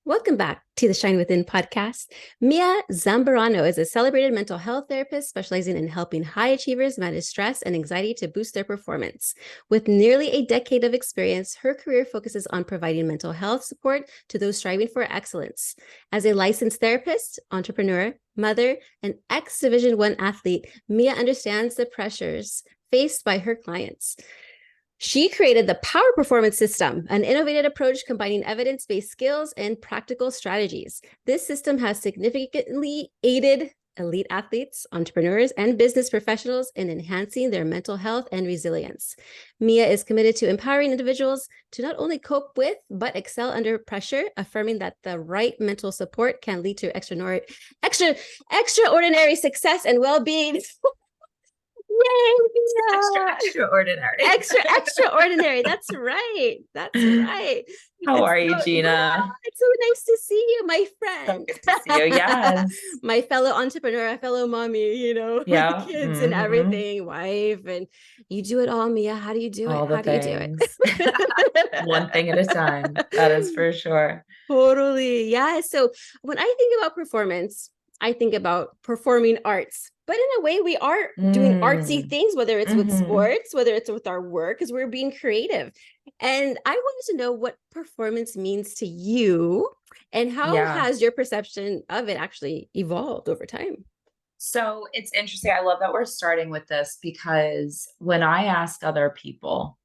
Welcome back to the Shine Within podcast. Mia Zambarano is a celebrated mental health therapist specializing in helping high achievers manage stress and anxiety to boost their performance. With nearly a decade of experience, her career focuses on providing mental health support to those striving for excellence. As a licensed therapist, entrepreneur, mother, and ex-Division I athlete, Mia understands the pressures faced by her clients. She created the Power Performance System, an innovative approach combining evidence-based skills and practical strategies. This system has significantly aided elite athletes, entrepreneurs, and business professionals in enhancing their mental health and resilience. Mia is committed to empowering individuals to not only cope with, but excel under pressure, affirming that the right mental support can lead to extraordinary success and well-being. Yay! Extraordinary. Extraordinary. That's right. That's right. How It's are you, so, yeah, Gina? it's so nice to see you, my So friend. good to see you. Yes. My fellow entrepreneur, fellow mommy, with Yeah. kids and Hmm. everything, wife, and you do it all, Mia. How do you do it? All the How do you do things. it? One thing at a time. That is for sure. Totally. Yeah. So when I think about performance, I think about performing arts. But in a way, we are doing artsy Mm. things, whether it's with Hmm. sports, whether it's with our work, because we're being creative. And I wanted to know what performance means to you and how Yeah. has your perception of it actually evolved over time? So it's interesting. I love that we're starting with this because when I ask other people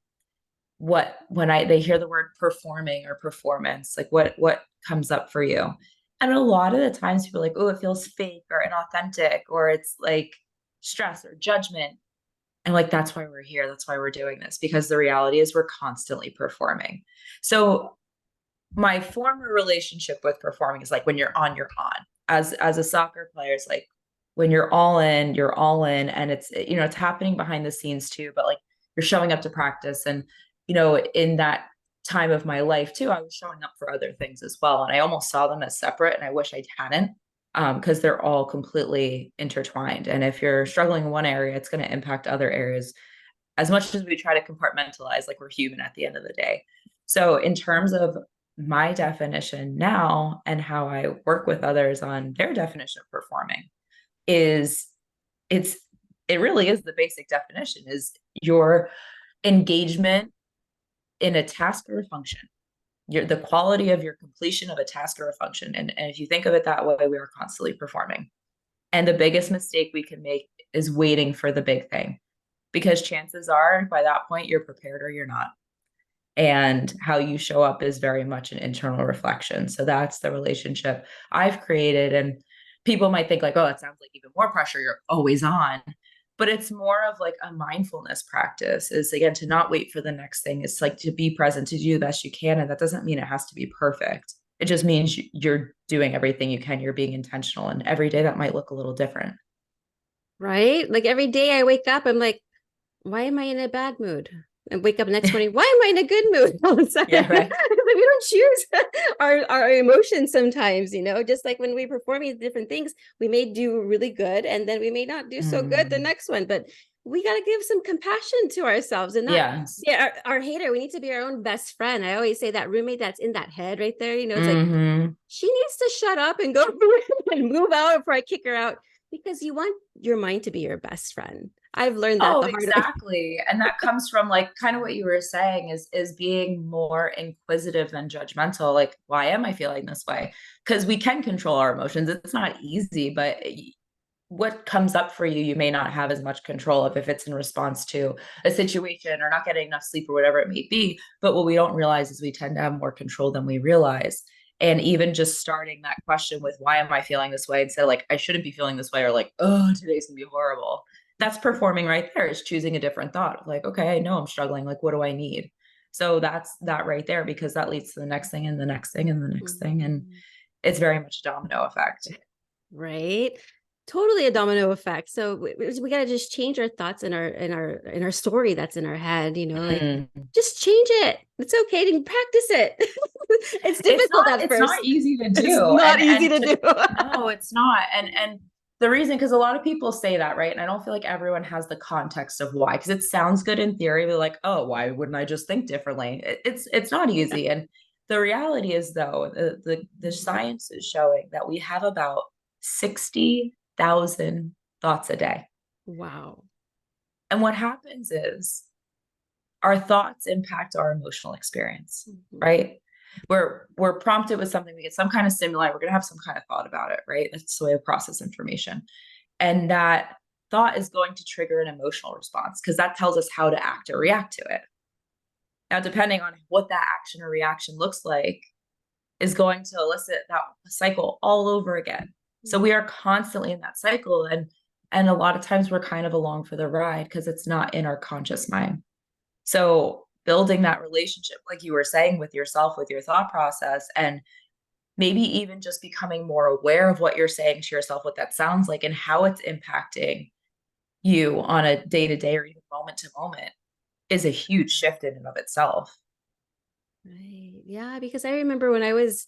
when they hear the word performing or performance, like what comes up for you? And a lot of the times people are like, oh, it feels fake or inauthentic, or it's like stress or judgment. And like, that's why we're here. That's why we're doing this, because the reality is we're constantly performing. So my former relationship with performing is like when you're on, you're on. As a soccer player, it's like when you're all in, you're all in. And it's happening behind the scenes too, but like you're showing up to practice. And, in that time of my life too, I was showing up for other things as well. And I almost saw them as separate. And I wish I hadn't, because they're all completely intertwined. And if you're struggling in one area, it's going to impact other areas as much as we try to compartmentalize, like we're human at the end of the day. So, in terms of my definition now and how I work with others on their definition of performing, is it's it really is the basic definition is your engagement in a task or a function, the quality of your completion of a task or a function. And if you think of it that way, we are constantly performing. And the biggest mistake we can make is waiting for the big thing, because chances are by that point you're prepared or you're not. And how you show up is very much an internal reflection. So that's the relationship I've created. And people might think like, oh, it sounds like even more pressure. You're always on. But it's more of like a mindfulness practice, is again to not wait for the next thing. It's like to be present, to do the best you can. And that doesn't mean it has to be perfect. It just means you're doing everything you can. You're being intentional. And every day that might look a little different. Right? Like every day I wake up, I'm like, why am I in a bad mood? And wake up next morning, why am I in a good mood all of a sudden? Yeah, right. We don't choose our emotions sometimes, just like when we perform these different things, we may do really good and then we may not do so good the Mm. next one. But we got to give some compassion to ourselves and not Yes. be our hater. We need to be our own best friend. I always say that roommate that's in that head right there, it's like Hmm. she needs to shut up and go and move out before I kick her out, because you want your mind to be your best friend. I've learned that Oh, the hard way. exactly. And that comes from like kind of what you were saying is being more inquisitive than judgmental. Like, why am I feeling this way? Because we can control our emotions. It's not easy, but what comes up for you, you may not have as much control of if it's in response to a situation or not getting enough sleep or whatever it may be. But what we don't realize is we tend to have more control than we realize. And even just starting that question with why am I feeling this way, instead of like I shouldn't be feeling this way, or like, oh, today's gonna be horrible. That's performing right there. Is choosing a different thought. Like, okay, I know I'm struggling. Like, what do I need? So that's that right there, because that leads to the next thing and the next thing and the next thing. And Mhm. it's very much a domino effect. Right, totally a domino effect. So we got to just change our thoughts in our story that's in our head, like Mm. just change it. It's okay to practice it. It's it's difficult not at it's not first. easy to It's do. not easy And to to do. No, it's not. And the reason, because a lot of people say that, right? And I don't feel like everyone has the context of why, because it sounds good in theory. They're like, oh, why wouldn't I just think differently? It's not easy. And The reality is, though, the science is showing that we have about 60,000 thoughts a day. Wow. And what happens is our thoughts impact our emotional experience, right? We're prompted with something, we get some kind of stimuli, we're going to have some kind of thought about it, right? That's the way we process information. And that thought is going to trigger an emotional response because that tells us how to act or react to it. Now, depending on what that action or reaction looks like, is going to elicit that cycle all over again. So we are constantly in that cycle, and a lot of times we're kind of along for the ride because it's not in our conscious mind. So building that relationship, like you were saying, with yourself, with your thought process, and maybe even just becoming more aware of what you're saying to yourself, what that sounds like, and how it's impacting you on a day-to-day or even moment to moment, is a huge shift in and of itself. Right. Yeah, because I remember when I was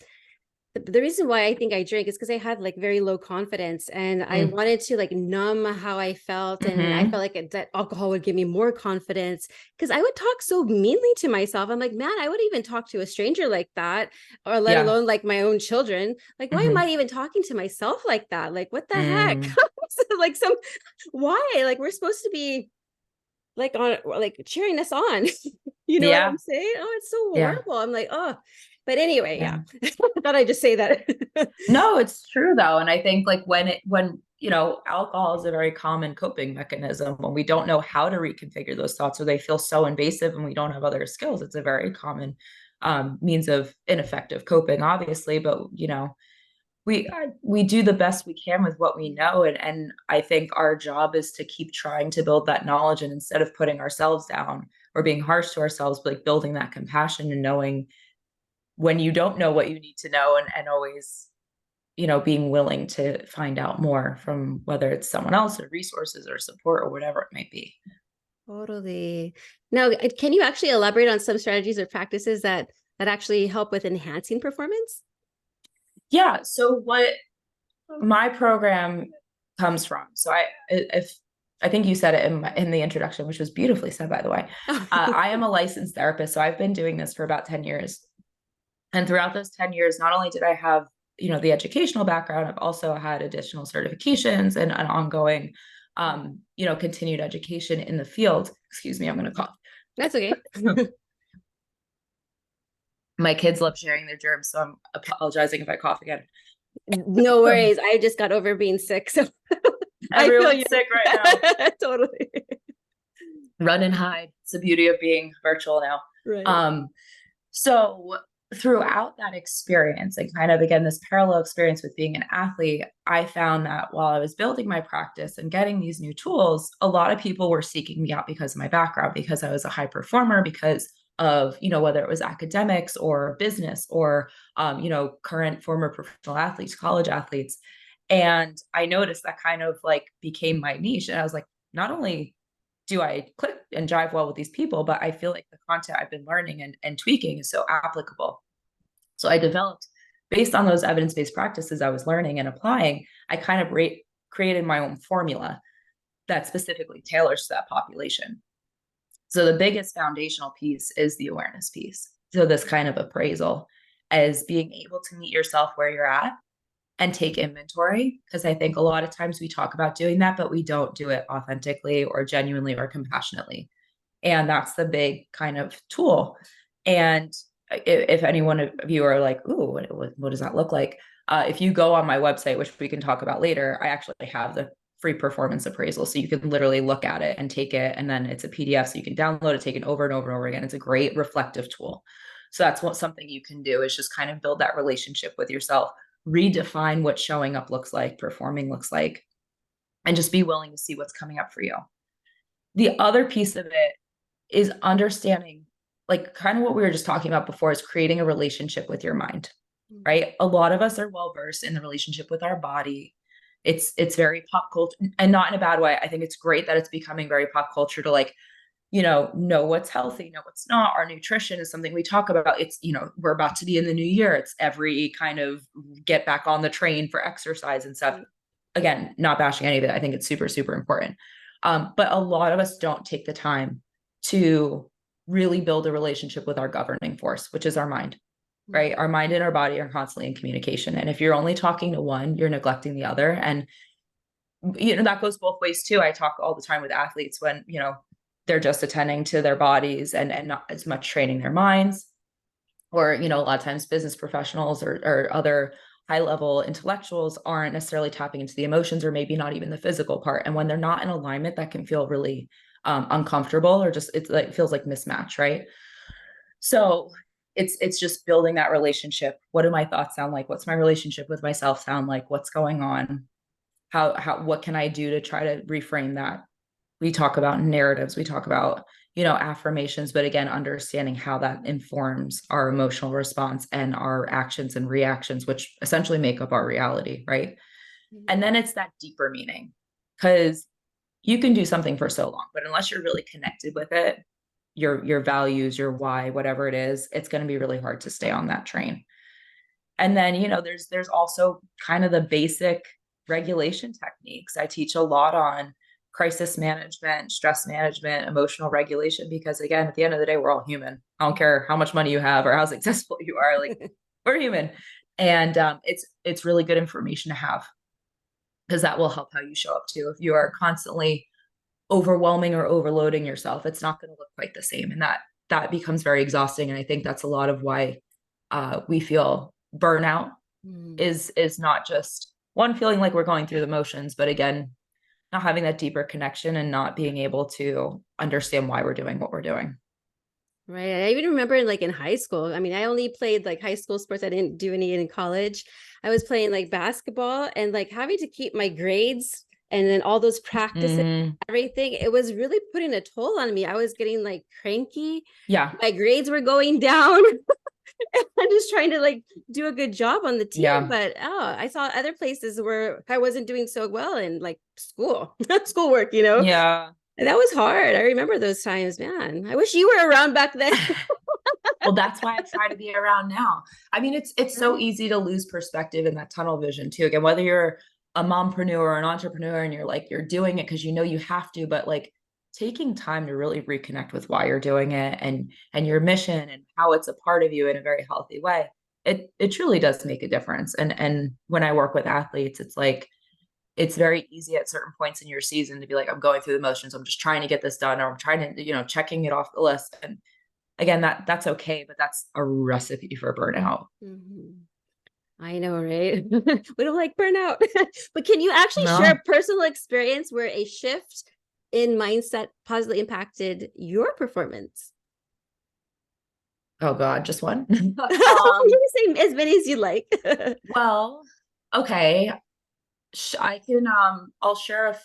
the reason why I think I drank is because I had like very low confidence, and I wanted to like numb how I felt. And I felt like that alcohol would give me more confidence because I would talk so meanly to myself. I'm like, man, I would even talk to a stranger like that, or let Yeah. alone like my own children. Like, why am I even talking to myself like that? Like, what the heck? Like why? Like, we're supposed to be like on like cheering us on. You know what Yeah. I'm saying? Oh, it's so Yeah. horrible. I'm like, oh, but anyway, Yeah. yeah. I thought I'd just say that. No, it's true though. And I think like when alcohol is a very common coping mechanism, when we don't know how to reconfigure those thoughts or they feel so invasive and we don't have other skills, it's a very common means of ineffective coping, obviously. But we do the best we can with what we know, and I think our job is to keep trying to build that knowledge, and instead of putting ourselves down or being harsh to ourselves, like building that compassion and knowing when you don't know what you need to know, and always being willing to find out more from whether it's someone else or resources or support or whatever it might be. Totally. Now, can you actually elaborate on some strategies or practices that actually help with enhancing performance? Yeah. So what my program comes from. So I think you said it in the introduction, which was beautifully said, by the way. I am a licensed therapist, so I've been doing this for about 10 years. And throughout those 10 years, not only did I have, the educational background, I've also had additional certifications and an ongoing, continued education in the field. Excuse me, I'm going to cough. That's okay. My kids love sharing their germs, so I'm apologizing if I cough again. No worries. I just got over being sick, so I feel you. Everyone's sick right now. Totally. Run and hide. It's the beauty of being virtual now. Right. So throughout that experience, and kind of again this parallel experience with being an athlete, I found that while I was building my practice and getting these new tools, a lot of people were seeking me out because of my background, because I was a high performer, because of whether it was academics or business or current former professional athletes, college athletes. And I noticed that kind of like became my niche, and I was like, not only do I click and jive well with these people, but I feel like the content I've been learning and tweaking is so applicable. So I developed, based on those evidence-based practices I was learning and applying, I kind of created my own formula that specifically tailors to that population. So the biggest foundational piece is the awareness piece. So this kind of appraisal as being able to meet yourself where you're at and take inventory, because I think a lot of times we talk about doing that, but we don't do it authentically or genuinely or compassionately. And that's the big kind of tool. And if any one of you are like, ooh, what does that look like? If you go on my website, which we can talk about later, I actually have the free performance appraisal. So you can literally look at it and take it. And then it's a PDF. So you can download it, take it over and over and over again. It's a great reflective tool. So that's something you can do, is just kind of build that relationship with yourself, redefine what showing up looks like, performing looks like, and just be willing to see what's coming up for you. The other piece of it is understanding, like kind of what we were just talking about before, is creating a relationship with your mind, right? A lot of us are well versed in the relationship with our body. It's very pop culture, and not in a bad way. I think it's great that it's becoming very pop culture to like, know what's healthy, know what's not. Our nutrition is something we talk about. It's, we're about to be in the new year. It's every kind of get back on the train for exercise and stuff. Again, not bashing any of it. I think it's super, super important. But a lot of us don't take the time to really build a relationship with our governing force, which is our mind. right? Our mind and our body are constantly in communication. And if you're only talking to one, you're neglecting the other. And, that goes both ways too. I talk all the time with athletes when, they're just attending to their bodies and not as much training their minds, or, a lot of times business professionals or other high level intellectuals aren't necessarily tapping into the emotions or maybe not even the physical part. And when they're not in alignment, that can feel really uncomfortable, or just, it's like, it feels like mismatch, right? So it's just building that relationship. What do my thoughts sound like? What's my relationship with myself sound like? What's going on? What can I do to try to reframe that? We talk about narratives, we talk about, affirmations, but again, understanding how that informs our emotional response and our actions and reactions, which essentially make up our reality, right? And then it's that deeper meaning, because you can do something for so long, but unless you're really connected with it, your values, your why, whatever it is, it's going to be really hard to stay on that train. And then, there's also kind of the basic regulation techniques. I teach a lot on crisis management, stress management, emotional regulation, because again, at the end of the day, we're all human. I don't care how much money you have or how successful you are, like we're human. And it's really good information to have, because that will help how you show up too. If you are constantly overwhelming or overloading yourself, it's not going to look quite the same. And that becomes very exhausting. And I think that's a lot of why we feel burnout is not just one, feeling like we're going through the motions, but again, not having that deeper connection and not being able to understand why we're doing what we're doing. Right. I even remember like in high school. I mean, I only played like high school sports. I didn't do any in college. I was playing like basketball and like having to keep my grades and then all those practices, everything. It was really putting a toll on me. I was getting like cranky. Yeah. My grades were going down. I'm just trying to like do a good job on the team. Yeah. But I saw other places where I wasn't doing so well in like schoolwork, Yeah. And that was hard. I remember those times, man. I wish you were around back then. Well, that's why I try to be around now. I mean, it's so easy to lose perspective in that tunnel vision too. Again, whether you're a mompreneur or an entrepreneur and you're doing it because you have to, but like taking time to really reconnect with why you're doing it and your mission and how it's a part of you in a very healthy way. It truly does make a difference. And when I work with athletes, it's like, it's very easy at certain points in your season to be like, I'm going through the motions. I'm just trying to get this done, or I'm trying to, checking it off the list. And again, that's okay, but that's a recipe for burnout. I know, right? We don't like burnout. But can you actually share No. a personal experience where a shift in mindset positively impacted your performance? Oh God, just one. You can say as many as you like. Well, okay. I can I'll share a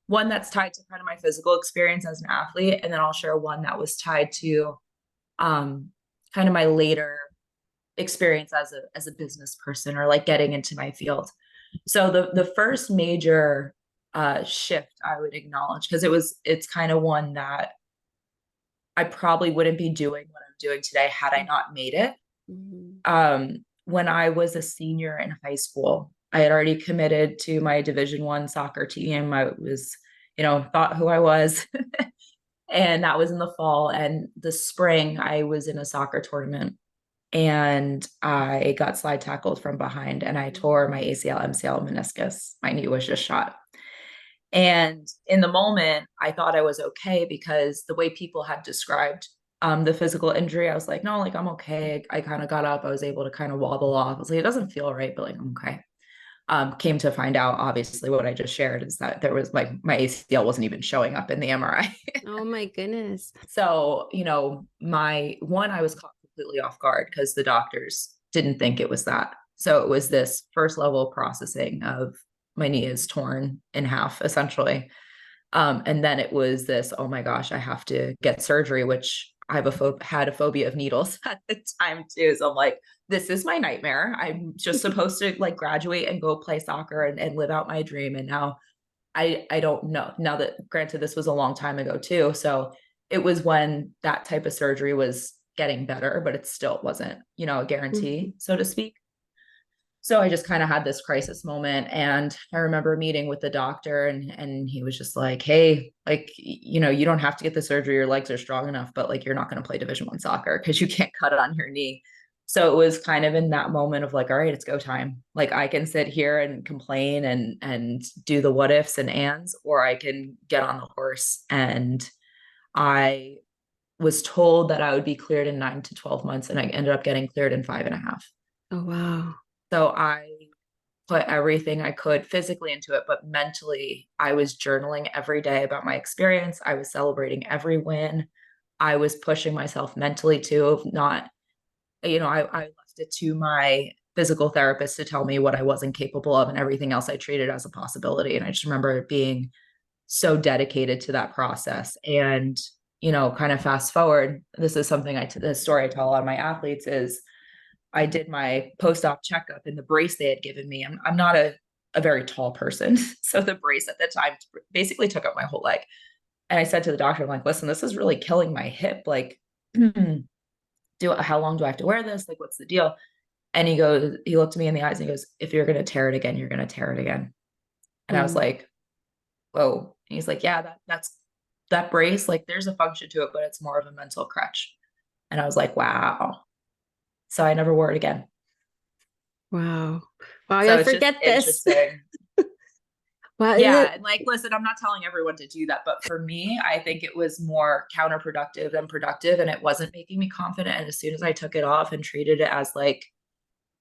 one that's tied to kind of my physical experience as an athlete, and then I'll share one that was tied to kind of my later experience as a business person, or like getting into my field. So the first major shift I would acknowledge, because it's kind of one that I probably wouldn't be doing what I'm doing today had I not made it. When I was a senior in high school, I had already committed to my Division I soccer team. I was, thought who I was. And that was in the fall. And the spring, I was in a soccer tournament and I got slide tackled from behind and I tore my ACL, MCL, meniscus. My knee was just shot. And in the moment, I thought I was okay, because the way people had described the physical injury, I was like, no, like I'm okay. I kind of got up. I was able to kind of wobble off. I was like, it doesn't feel right, but like, I'm okay. Came to find out, obviously, what I just shared is that there was like my ACL wasn't even showing up in the MRI. Oh my goodness. So, I was caught completely off guard because the doctors didn't think it was that. So it was this first level processing of my knee is torn in half, essentially. And then it was this, oh my gosh, I have to get surgery, which I have had a phobia of needles at the time too. So I'm like, this is my nightmare. I'm just supposed to like graduate and go play soccer and live out my dream. And now I don't know. Now that, granted, this was a long time ago too. So it was when that type of surgery was getting better, but it still wasn't, a guarantee, so to speak. So I just kind of had this crisis moment. And I remember meeting with the doctor, and he was just like, hey, like, you don't have to get the surgery. Your legs are strong enough, but like, you're not going to play Division I soccer because you can't cut it on your knee. So it was kind of in that moment of like, all right, it's go time. Like I can sit here and complain and do the what ifs and ands, or I can get on the horse. And I was told that I would be cleared in 9 to 12 months, and I ended up getting cleared in 5.5. Oh, wow. So I put everything I could physically into it, but mentally, I was journaling every day about my experience. I was celebrating every win. I was pushing myself mentally too, of not, I left it to my physical therapist to tell me what I wasn't capable of, and everything else I treated as a possibility. And I just remember being so dedicated to that process. And, kind of fast forward, this is something the story I tell a lot of my athletes is I did my post-op checkup, and the brace they had given me, I'm not a very tall person. So the brace at the time basically took up my whole leg. And I said to the doctor, I'm like, listen, this is really killing my hip. Like, how long do I have to wear this? Like, what's the deal? And he looked me in the eyes and he goes, if you're going to tear it again, you're going to tear it again. And I was like, whoa. And he's like, yeah, that's that brace. Like there's a function to it, but it's more of a mental crutch. And I was like, wow. So I never wore it again. Wow. Wow. So I'll it's just forget this. interesting. Wow. Yeah. And like, listen, I'm not telling everyone to do that, but for me, I think it was more counterproductive than productive, and it wasn't making me confident. And as soon as I took it off and treated it as like,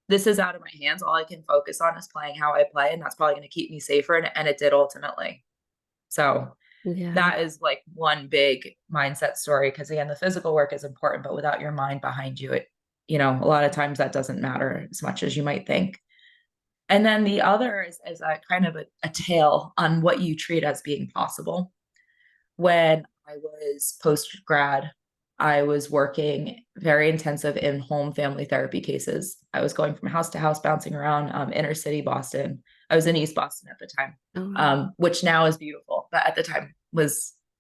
this is out of my hands, all I can focus on is playing how I play, and that's probably going to keep me safer. And it did ultimately. So Yeah. that is like one big mindset story. Cause again, the physical work is important, but without your mind behind you, a lot of times that doesn't matter as much as you might think. And then the other is a kind of a tale on what you treat as being possible. When I was post grad, I was working very intensive in home family therapy cases. I was going from house to house, bouncing around inner city Boston. I was in East Boston at the time, Oh, wow. which now is beautiful, but at the time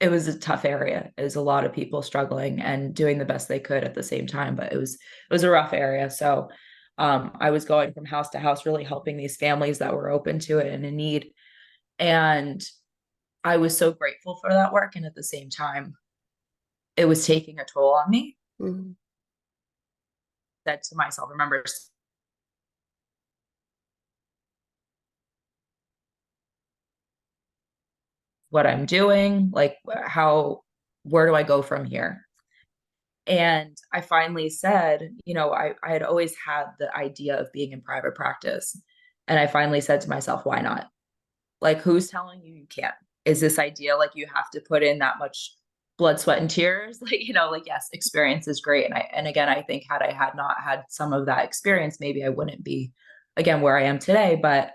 it was a tough area. It was a lot of people struggling and doing the best they could at the same time, but it was a rough area. So I was going from house to house, really helping these families that were open to it and in need. And I was so grateful for that work. And at the same time, it was taking a toll on me. Mm-hmm. Said to myself, remember what I'm doing, like where do I go from here? And I finally said, I had always had the idea of being in private practice. And I finally said to myself, why not? Like, who's telling you you can't? Is this idea like you have to put in that much blood, sweat, and tears? Like, like, yes, experience is great. And again, I think had I had not had some of that experience, maybe I wouldn't be again where I am today. But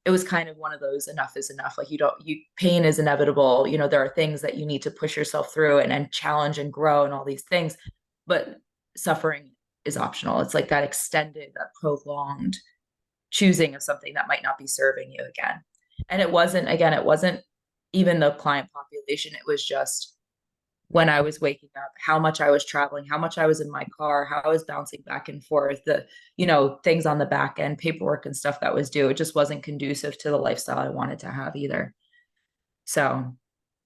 it was kind of one of those enough is enough. Like pain is inevitable. There are things that you need to push yourself through and challenge and grow and all these things. But suffering is optional. It's like that extended, that prolonged choosing of something that might not be serving you again. And it wasn't even the client population. It was just when I was waking up, how much I was traveling, how much I was in my car, how I was bouncing back and forth, the, things on the back end, paperwork and stuff that was due. It just wasn't conducive to the lifestyle I wanted to have either. So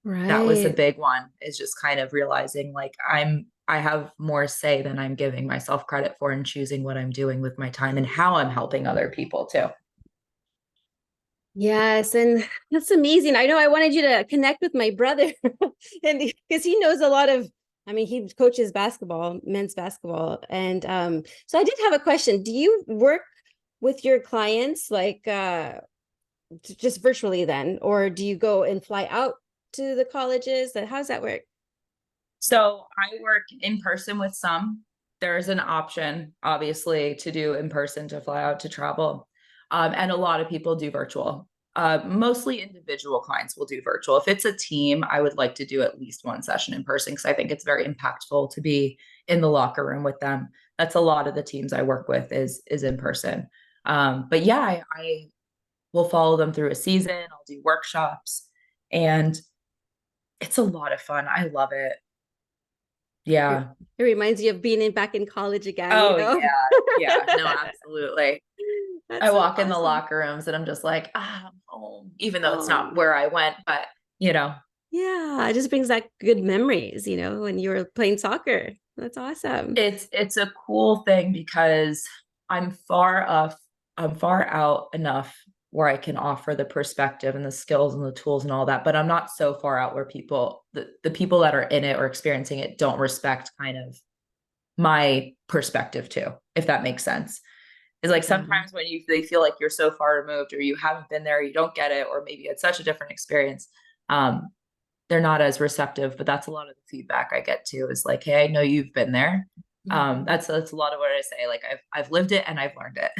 that was the Right. big one, is just kind of realizing like I have more say than I'm giving myself credit for, and choosing what I'm doing with my time and how I'm helping other people too. Yes, and that's amazing. I know I wanted you to connect with my brother and because he knows a lot of, I mean, he coaches basketball, men's basketball. And so I did have a question. Do you work with your clients like just virtually then, or do you go and fly out to the colleges? How does that work? So I work in person with some. There's an option, obviously, to do in person, to fly out, to travel. And a lot of people do virtual. Mostly individual clients will do virtual. If it's a team, I would like to do at least one session in person, because I think it's very impactful to be in the locker room with them. That's a lot of the teams I work with is in person. But yeah, I will follow them through a season. I'll do workshops, and it's a lot of fun. I love it. It, Yeah. it reminds you of being back in college again, Oh yeah. Yeah. No, absolutely. I That's so walk in the awesome. locker rooms and I'm just like, I'm home, even though it's not Oh, where I went, but you know, yeah. It just brings back good memories, when you were playing soccer. That's awesome. it's a cool thing because I'm far off, I'm far out enough where I can offer the perspective and the skills and the tools and all that, but I'm not so far out where the people that are in it or experiencing it don't respect kind of my perspective too, if that makes sense. Is like Yeah. sometimes when they feel like you're so far removed or you haven't been there, you don't get it, or maybe it's such a different experience. Um, they're not as receptive, but that's a lot of the feedback I get too is like, hey, I know you've been there. Mhm. That's a lot of what I say. Like I've lived it and I've learned it.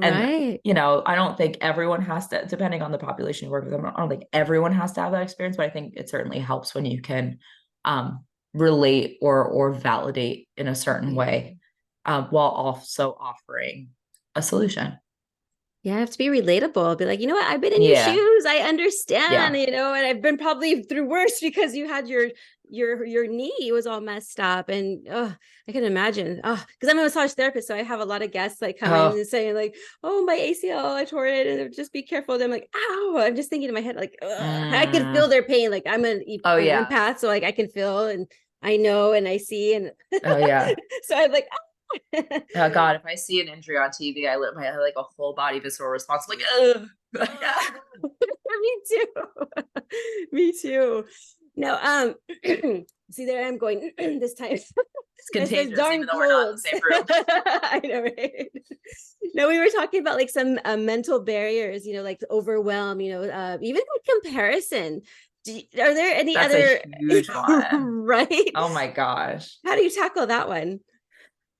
And Right. I don't think everyone has to, depending on the population you work with, I don't think everyone has to have that experience, but I think it certainly helps when you can um relate or validate in a certain Yeah. way, while also offering a solution. Yeah, I have to be relatable. Be like, you know what? I've been in your Yeah. shoes. I understand, Yeah. and I've been probably through worse because you had your knee was all messed up. And I can imagine. Because I'm a massage therapist, so I have a lot of guests like come in Oh, and saying, like, oh, my ACL, I tore it, and just be careful. And I'm like, ow. I'm just thinking in my head, like, I can mm, feel their pain. Like oh an yeah. empath, so like I can feel and I know and I see. And Oh yeah. so I'm like, Oh God, if I see an injury on TV, I have like a whole body visceral response. I'm like, ugh. Me too. Me too. No, see there I'm going this time. It's It's this contagious, even darn though we're not in the cold. same room. I know, right? No, we were talking about like some mental barriers, like overwhelm, even like comparison. Are there any That's a other, huge one. right? Oh my gosh. How do you tackle that one?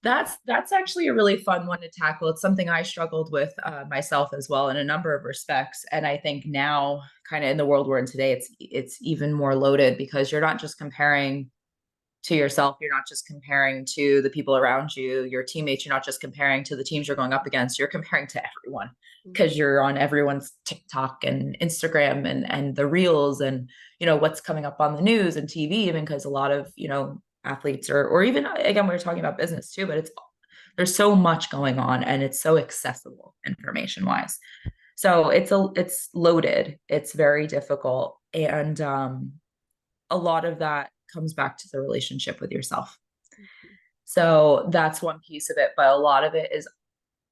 That's actually a really fun one to tackle. It's something I struggled with myself as well in a number of respects, and I think now, kind of in the world we're in today, it's even more loaded because you're not just comparing to yourself, you're not just comparing to the people around you, your teammates, you're not just comparing to the teams you're going up against, you're comparing to everyone because you're on everyone's TikTok and Instagram and the reels and what's coming up on the news and TV, even because a lot of athletes or even again we were talking about business too, but there's so much going on and it's so accessible information wise. So it's loaded, it's very difficult, and a lot of that comes back to the relationship with yourself. So that's one piece of it, but a lot of it is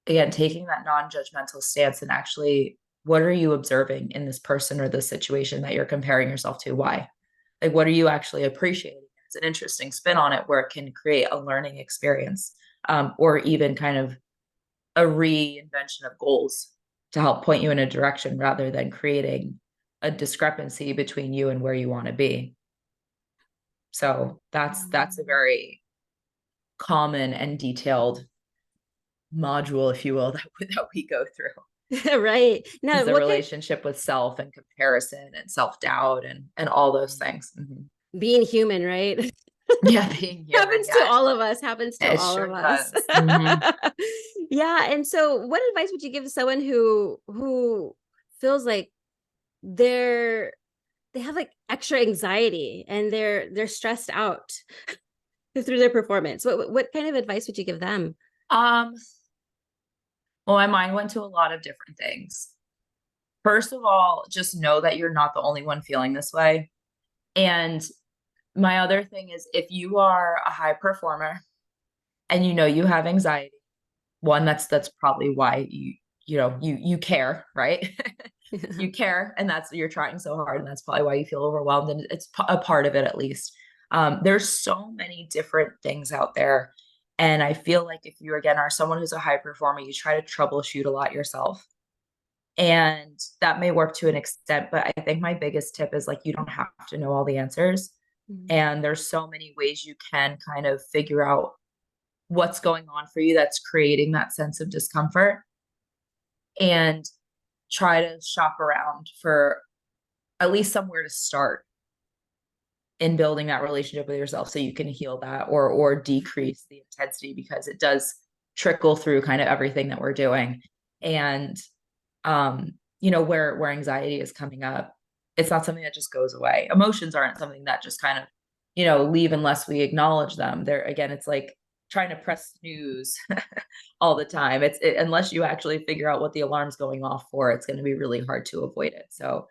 again taking that non-judgmental stance and actually, what are you observing in this person or this situation that you're comparing yourself to? Why? Like, what are you actually appreciating? It's an interesting spin on it where it can create a learning experience, or even kind of a reinvention of goals to help point you in a direction rather than creating a discrepancy between you and where you want to be. So that's a very common and detailed module, if you will, that we go through, Right. is Now, the what kind relationship with self and comparison and self-doubt and all those things. being human, right? Yeah, being human. Happens to Yeah, all of us, happens to it all of sure us. does. Yeah. And so what advice would you give to someone who feels like they're they have like extra anxiety and they're stressed out through their performance? What kind of advice would you give them? Um, well, my mind went to a lot of different things. First of all, just know that you're not the only one feeling this way. And my other thing is if you are a high performer and you have anxiety, one, that's probably why you care, right? You care, and that's you're trying so hard, and that's probably why you feel overwhelmed, and it's a part of it at least. There's so many different things out there, and I feel like if you again are someone who's a high performer, you try to troubleshoot a lot yourself, and that may work to an extent, but I think my biggest tip is like you don't have to know all the answers, Mhm. and there's so many ways you can kind of figure out what's going on for you that's creating that sense of discomfort, and try to shop around for at least somewhere to start in building that relationship with yourself so you can heal that or decrease the intensity because it does trickle through kind of everything that we're doing. And where anxiety is coming up, it's not something that just goes away. Emotions aren't something that just kind of leave unless we acknowledge them. There again, it's like trying to press snooze all the time. Unless you actually figure out what the alarm's going off for, it's going to be really hard to avoid it. So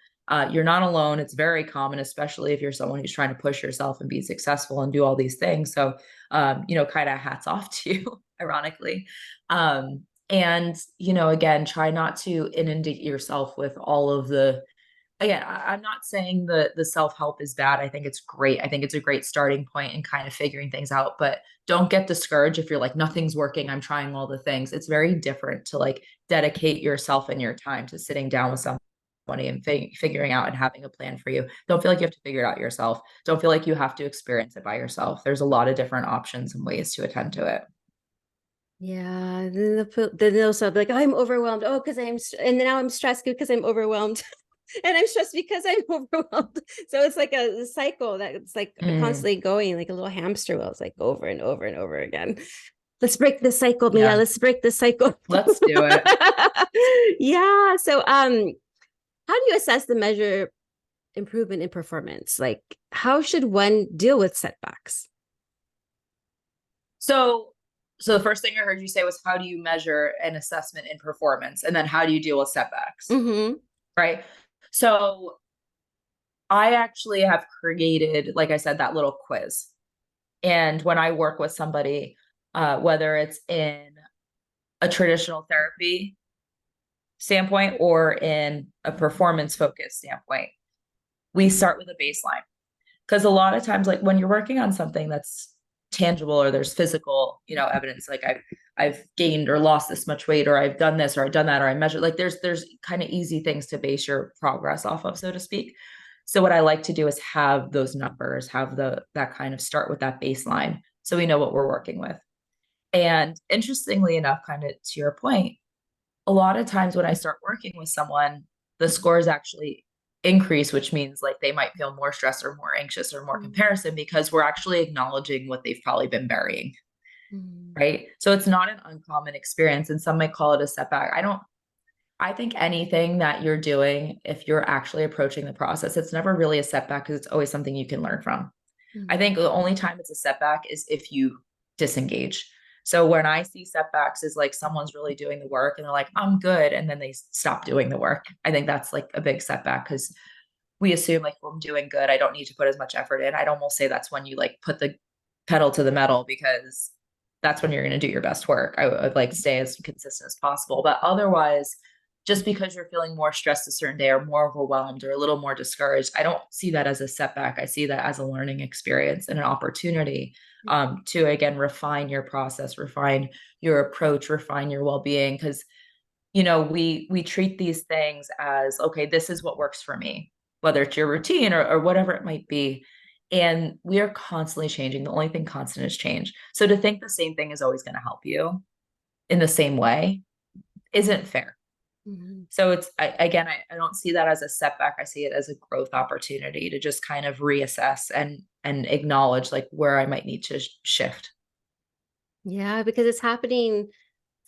you're not alone. It's very common, especially if you're someone who's trying to push yourself and be successful and do all these things. So, kind of hats off to you, ironically. And, again, try not to inundate yourself with all of again, I'm not saying the self-help is bad. I think it's great. I think it's a great starting point in kind of figuring things out, but don't get discouraged if you're like, nothing's working. I'm trying all the things. It's very different to like dedicate yourself and your time to sitting down with somebody and figuring out and having a plan for you. Don't feel like you have to figure it out yourself. Don't feel like you have to experience it by yourself. There's a lot of different options and ways to attend to it. Yeah. Then they'll also be like, oh, I'm overwhelmed. Oh, and now I'm stressed because I'm overwhelmed. And I'm stressed because I'm overwhelmed. So it's like a cycle that's like constantly going, like a little hamster wheel. It's like over and over and over again. Let's break the cycle, Mia. Yeah. Let's break the cycle. Let's do it. Yeah. So how do you assess the measure improvement in performance? Like, how should one deal with setbacks? So the first thing I heard you say was, how do you measure an assessment in performance? And then how do you deal with setbacks? Mm-hmm. Right. So I actually have created, like I said, that little quiz. And when I work with somebody, whether it's in a traditional therapy standpoint or in a performance focused standpoint, we start with a baseline. Because a lot of times, like when you're working on something that's tangible or there's physical, evidence, like I've gained or lost this much weight, or I've done this or I've done that, or I measure, like there's kind of easy things to base your progress off of, so to speak. So what I like to do is have those numbers, have that kind of start with that baseline so we know what we're working with. And interestingly enough, kind of to your point, a lot of times when I start working with someone, the scores actually increase, which means like they might feel more stressed or more anxious or more comparison, because we're actually acknowledging what they've probably been burying. Right. So it's not an uncommon experience, and some might call it a setback. I think anything that you're doing, if you're actually approaching the process, it's never really a setback because it's always something you can learn from. I think the only time it's a setback is if you disengage. So when I see setbacks is like someone's really doing the work and they're like, I'm good. And then they stop doing the work. I think that's like a big setback, because we assume like, well, I'm doing good, I don't need to put as much effort in. I'd almost say that's when you like put the pedal to the metal, because that's when you're going to do your best work. I would like stay as consistent as possible. But otherwise, just because you're feeling more stressed a certain day or more overwhelmed or a little more discouraged, I don't see that as a setback. I see that as a learning experience and an opportunity to, again, refine your process, refine your approach, refine your well-being. Because, we treat these things as, okay, this is what works for me, whether it's your routine or whatever it might be. And we are constantly changing. The only thing constant is change. So to think the same thing is always going to help you in the same way isn't fair. So I don't see that as a setback. I see it as a growth opportunity to just kind of reassess and acknowledge like where I might need to shift. Yeah, because it's happening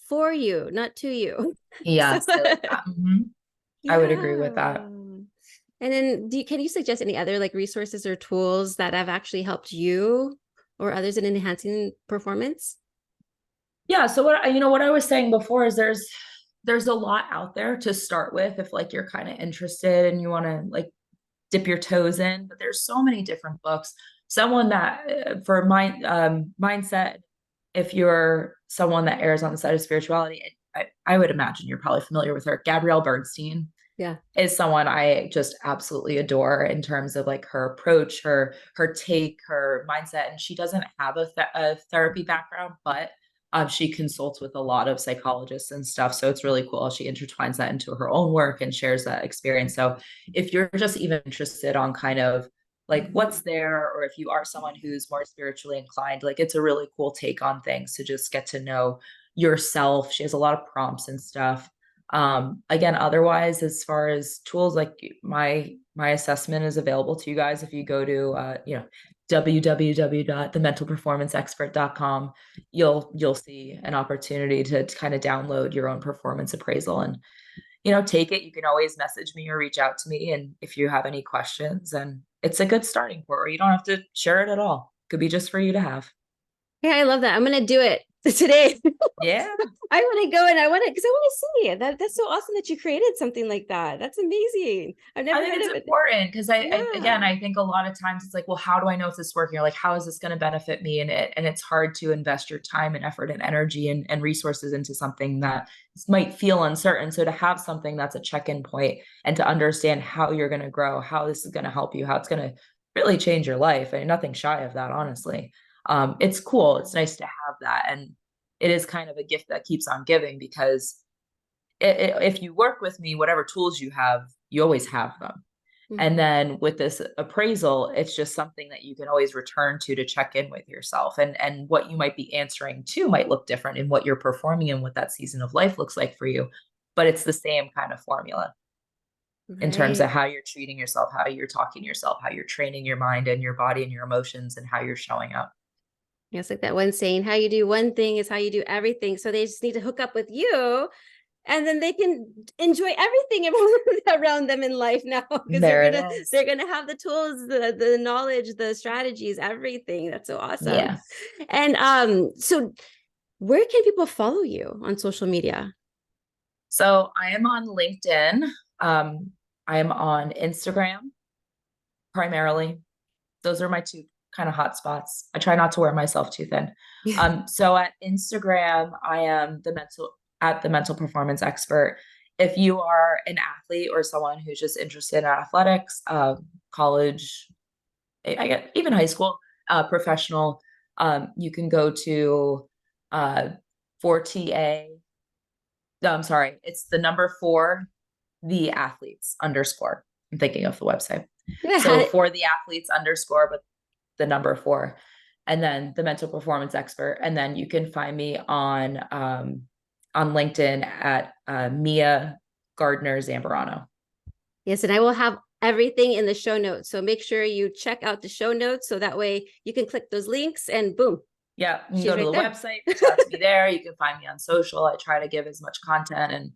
for you, not to you. Yes, I like that. I would agree with that. And then can you suggest any other like resources or tools that have actually helped you or others in enhancing performance? Yeah. So what I was saying before is there's a lot out there to start with if like you're kind of interested and you want to like dip your toes in, but there's so many different books. Someone that for my mindset, if you're someone that errs on the side of spirituality, I would imagine you're probably familiar with her. Gabrielle Bernstein is someone I just absolutely adore in terms of like her approach, her take, her mindset. And she doesn't have a therapy background, but she consults with a lot of psychologists and stuff. So it's really cool. She intertwines that into her own work and shares that experience. So if you're just even interested on kind of like what's there, or if you are someone who's more spiritually inclined, like it's a really cool take on things to just get to know yourself. She has a lot of prompts and stuff. Again, otherwise, as far as tools, like my assessment is available to you guys. If you go to, www.thementalperformanceexpert.com, you'll see an opportunity to kind of download your own performance appraisal and, take it. You can always message me or reach out to me. And if you have any questions, and it's a good starting point, or you don't have to share it at all. It could be just for you to have. Hey, I love that. I'm gonna do it today. Yeah. I want to go and I want to because I want to see it. That's so awesome that you created something like that. That's amazing. I've I never think heard it's of it. important because again, Yeah. I think a lot of times it's like, well, how do I know if this is working? Or like, how is this going to benefit me? And it's hard to invest your time and effort and energy and resources into something that might feel uncertain. So to have something that's a check-in point and to understand how you're going to grow, how this is going to help you, how it's going to really change your life, and nothing shy of that, honestly. It's cool. It's nice to have that. And it is kind of a gift that keeps on giving because if you work with me, whatever tools you have, you always have them. And Mhm. then with this appraisal, it's just something that you can always return to check in with yourself. And what you might be answering to might look different in what you're performing and what that season of life looks like for you. But it's the same kind of formula in terms of Right. how you're treating yourself, how you're talking to yourself, how you're training your mind and your body and your emotions, and how you're showing up. It's like that one saying, how you do one thing is how you do everything. So they just need to hook up with you and then they can enjoy everything around them in life now because There it is. they're gonna have the tools, the knowledge, the strategies, everything. That's so awesome. Yeah. And so where can people follow you on social media? So I am on LinkedIn. Um, I am on Instagram primarily. Those are my two kind of hot spots. I try not to wear myself too thin. So at Instagram, I am the mental performance expert. If you are an athlete or someone who's just interested in athletics, college, I get even high school, professional, you can go to uh, 4TA. No, I'm sorry, it's the number four, the athletes underscore. I'm thinking of the website. So for the athletes underscore, but the number four, and then the mental performance expert. And then you can find me on LinkedIn at Mia Gardner Zambarano. Yes, and I will have everything in the show notes. So make sure you check out the show notes so that way you can click those links and boom, Yeah, you can she's go to right the there. website, reach out to me there. You can find me on social. I try to give as much content and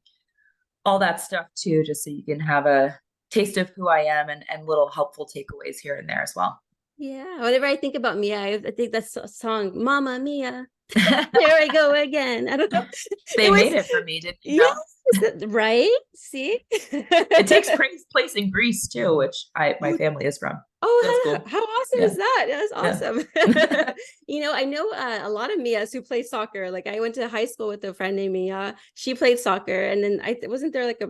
all that stuff too, just so you can have a taste of who I am and little helpful takeaways here and there as well. Yeah, whenever I think about Mia, I think that's a song, Mama Mia. Here I go again. I don't know. It They was, made it for me, didn't you know? yes, right? See? It takes place in Greece too, which my Oh, family is from. That's oh, cool. how awesome Yeah. is that? That's Yeah. awesome. I know a lot of Mias who play soccer. Like I went to high school with a friend named Mia. She played soccer, and then I wasn't there like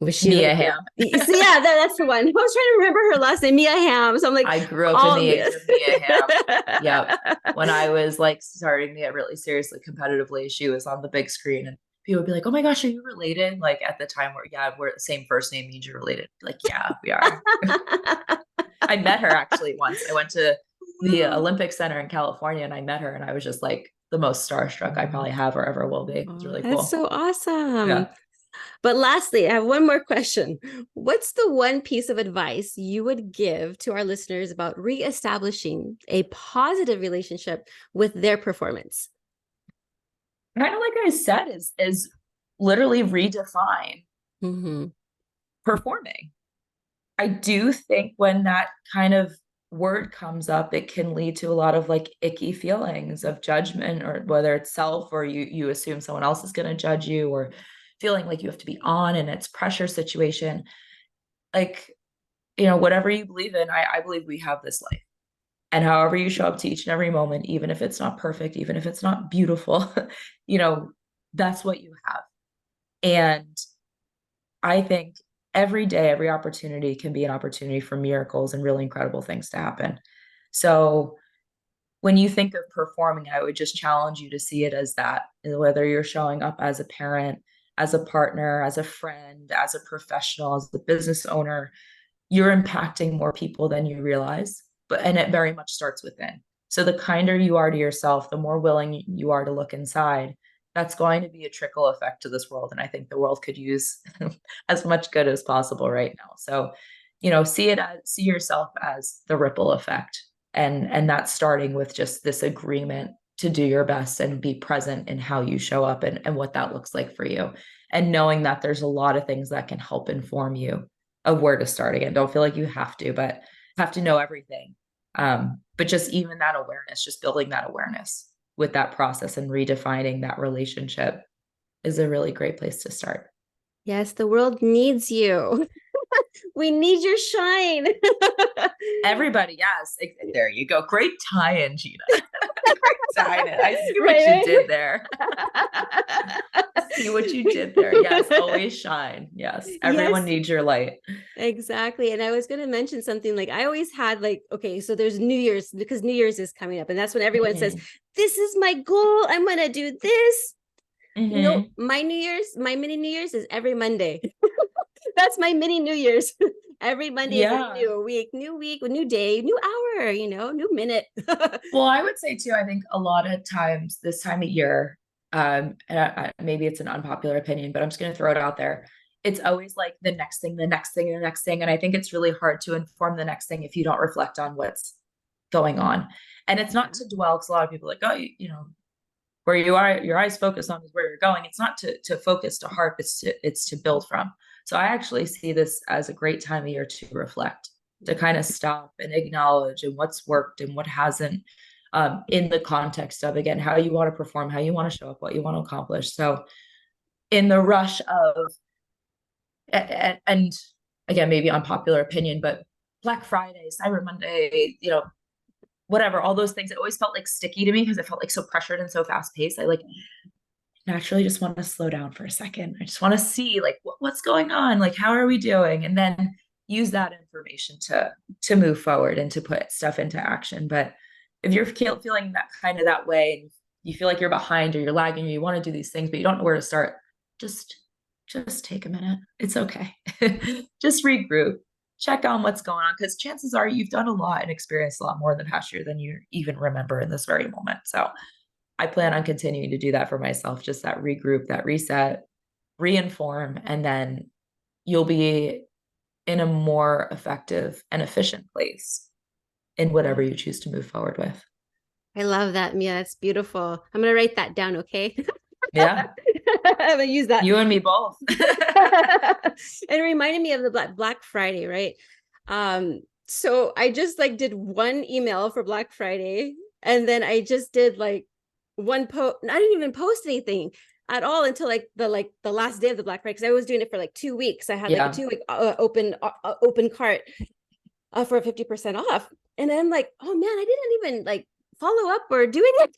was she Mia like Hamm. so yeah, that's the one. I was trying to remember her last name, Mia Hamm. So I'm like, I grew up in all the Mia. age of Mia Hamm. Yep. When I was like starting to get really seriously competitively, she was on the big screen and people would be like, "Oh my gosh, are you related?" Like at the time where yeah, we're the same first name means you're related. Like, yeah, we are. I met her actually once. I went to the Olympic Center in California and I met her and I was just like the most starstruck I probably have or ever will be. It's Oh, really that's cool. so awesome. Yeah. But lastly, I have one more question. What's the one piece of advice you would give to our listeners about reestablishing a positive relationship with their performance? Kind of like I said, is literally redefine Mm-hmm. performing. I do think when that kind of word comes up, it can lead to a lot of like icky feelings of judgment, or whether it's self or you assume someone else is going to judge you, or feeling like you have to be on and it's pressure situation. Like, whatever you believe in, I believe we have this life. And however you show up to each and every moment, even if it's not perfect, even if it's not beautiful, you know, that's what you have. And I think every day, every opportunity can be an opportunity for miracles and really incredible things to happen. So when you think of performing, I would just challenge you to see it as that, whether you're showing up as a parent, as a partner, as a friend, as a professional, as a business owner, you're impacting more people than you realize. And it very much starts within. So the kinder you are to yourself, the more willing you are to look inside, that's going to be a trickle effect to this world. And I think the world could use as much good as possible right now. So, see yourself as the ripple effect. And that's starting with just this agreement to do your best and be present in how you show up and what that looks like for you. And knowing that there's a lot of things that can help inform you of where to start again. Don't feel like you have to, but have to know everything. But just even that awareness, just building that awareness with that process and redefining that relationship is a really great place to start. Yes, the world needs you. We need your shine. Everybody, yes. There you go. Great tie-in, Gina. Great tie-in. I see what Right, you did there. See what you did there. Yes, always shine. Yes, everyone Yes, needs your light. exactly. And I was going to mention something like I always had like, okay, so there's New Year's because New Year's is coming up. And that's when everyone says, this is my goal. I'm going to do this. You know, my mini New Year's is every Monday. That's my mini New Year's. Every Monday is a new week, new day, new hour, new minute. Well, I would say too, I think a lot of times this time of year, and maybe it's an unpopular opinion, but I'm just going to throw it out there. It's always like the next thing, the next thing, the next thing. And I think it's really hard to inform the next thing if you don't reflect on what's going on. And it's not to dwell, because a lot of people are like, oh, where you are, your eyes focus on is where you're going. It's not to focus, to harp, it's to build from. So I actually see this as a great time of year to reflect, to kind of stop and acknowledge and what's worked and what hasn't, in the context of, again, how you want to perform, how you want to show up, what you want to accomplish. So in the rush of, and again, maybe unpopular opinion, but Black Friday, Cyber Monday, whatever, all those things, it always felt like sticky to me because it felt like so pressured and so fast paced. I like naturally just want to slow down for a second. I just want to see like what's going on, like how are we doing, and then use that information to move forward and to put stuff into action. But if you're feeling that kind of that way, and you feel like you're behind or you're lagging, or you want to do these things but you don't know where to start, just take a minute. It's okay. Just regroup, check on what's going on, because chances are you've done a lot and experienced a lot more in the past year than you even remember in this very moment. So I plan on continuing to do that for myself, just that regroup, that reset, reinform, and then you'll be in a more effective and efficient place in whatever you choose to move forward with. I love that, Mia. That's beautiful. I'm going to write that down, okay? Yeah. I'm going to use that. You and me both. It reminded me of the Black Friday, right? So I just like did one email for Black Friday, and then I just did like one post. I didn't even post anything at all until like the last day of the Black Friday, because I was doing it for like 2 weeks. I had like a 2-week open cart for 50% off. And I'm like, oh man, I didn't even like follow up or do anything.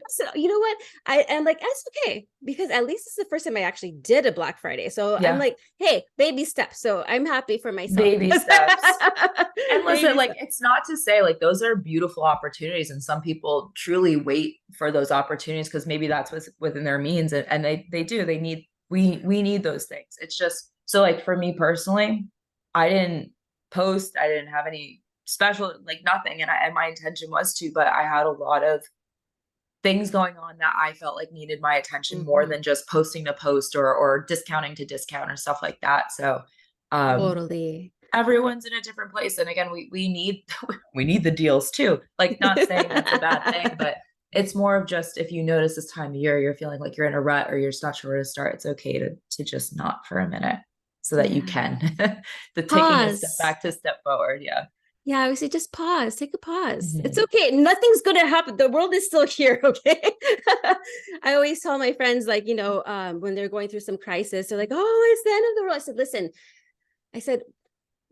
So you know what? I'm like, that's okay, because at least it's the first time I actually did a Black Friday. So I'm like, hey, baby steps. So I'm happy for myself. Baby steps. And listen, like, it's not to say like those are beautiful opportunities, and some people truly wait for those opportunities because maybe that's what's within their means, and they do. They need, we need those things. It's just, so like for me personally, I didn't post, I didn't have any special, like nothing, and my intention was to, but I had a lot of things going on that I felt like needed my attention more than just posting to post or discounting to discount or stuff like that. So totally, everyone's in a different place, and again, we need we need the deals too. Like, not saying that's a bad thing, but it's more of just, if you notice this time of year you're feeling like you're in a rut or you're just not sure where to start, it's okay to just not for a minute, so that you can the taking a step back to step forward. Yeah, I would say just pause, take a pause. It's okay. Nothing's going to happen. The world is still here. Okay. I always tell my friends, like, when they're going through some crisis, they're like, oh, it's the end of the world. I said, listen,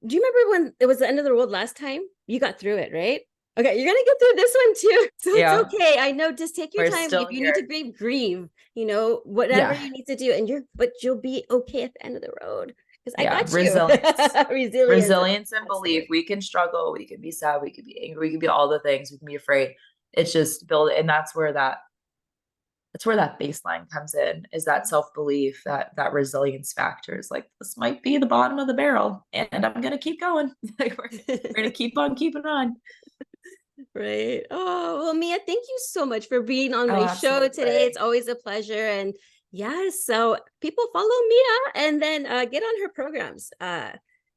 do you remember when it was the end of the world last time? You got through it, right? Okay. You're going to get through this one too. So it's okay. I know. Just take your time. If you need to grieve, whatever you need to do, but you'll be okay at the end of the road. I got you. Resilience and belief. We can struggle, we can be sad, we can be angry, we can be all the things, we can be afraid. It's just build, and that's where that baseline comes in, is that self-belief, that resilience factor is like, this might be the bottom of the barrel and I'm gonna keep going. Like, we're gonna keep on keeping on. Right. Oh, well, Mia, thank you so much for being on my show today. It's always a pleasure. And yes, so people follow Mia and then get on her programs.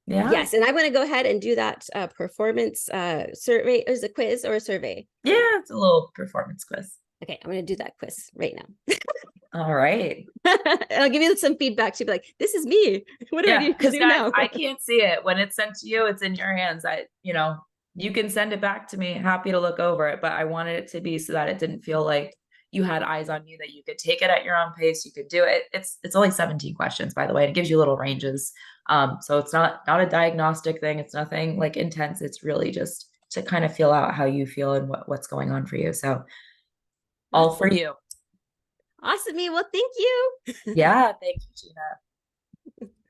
Yes, and I'm going to go ahead and do that performance survey. Is a quiz or a survey? Yeah, it's a little performance quiz. Okay, I'm going to do that quiz right now. All right. I'll give you some feedback. She'll be like, this is me. What do I do now? I can't see it. When it's sent to you, it's in your hands. You can send it back to me. Happy to look over it, but I wanted it to be so that it didn't feel like you had eyes on you, that you could take it at your own pace. You could do it. It's only 17 questions, by the way. It gives you little ranges. So it's not a diagnostic thing. It's nothing like intense. It's really just to kind of feel out how you feel and what's going on for you. So all for you. Awesome, Mia. Well, thank you. Yeah, thank you, Gina.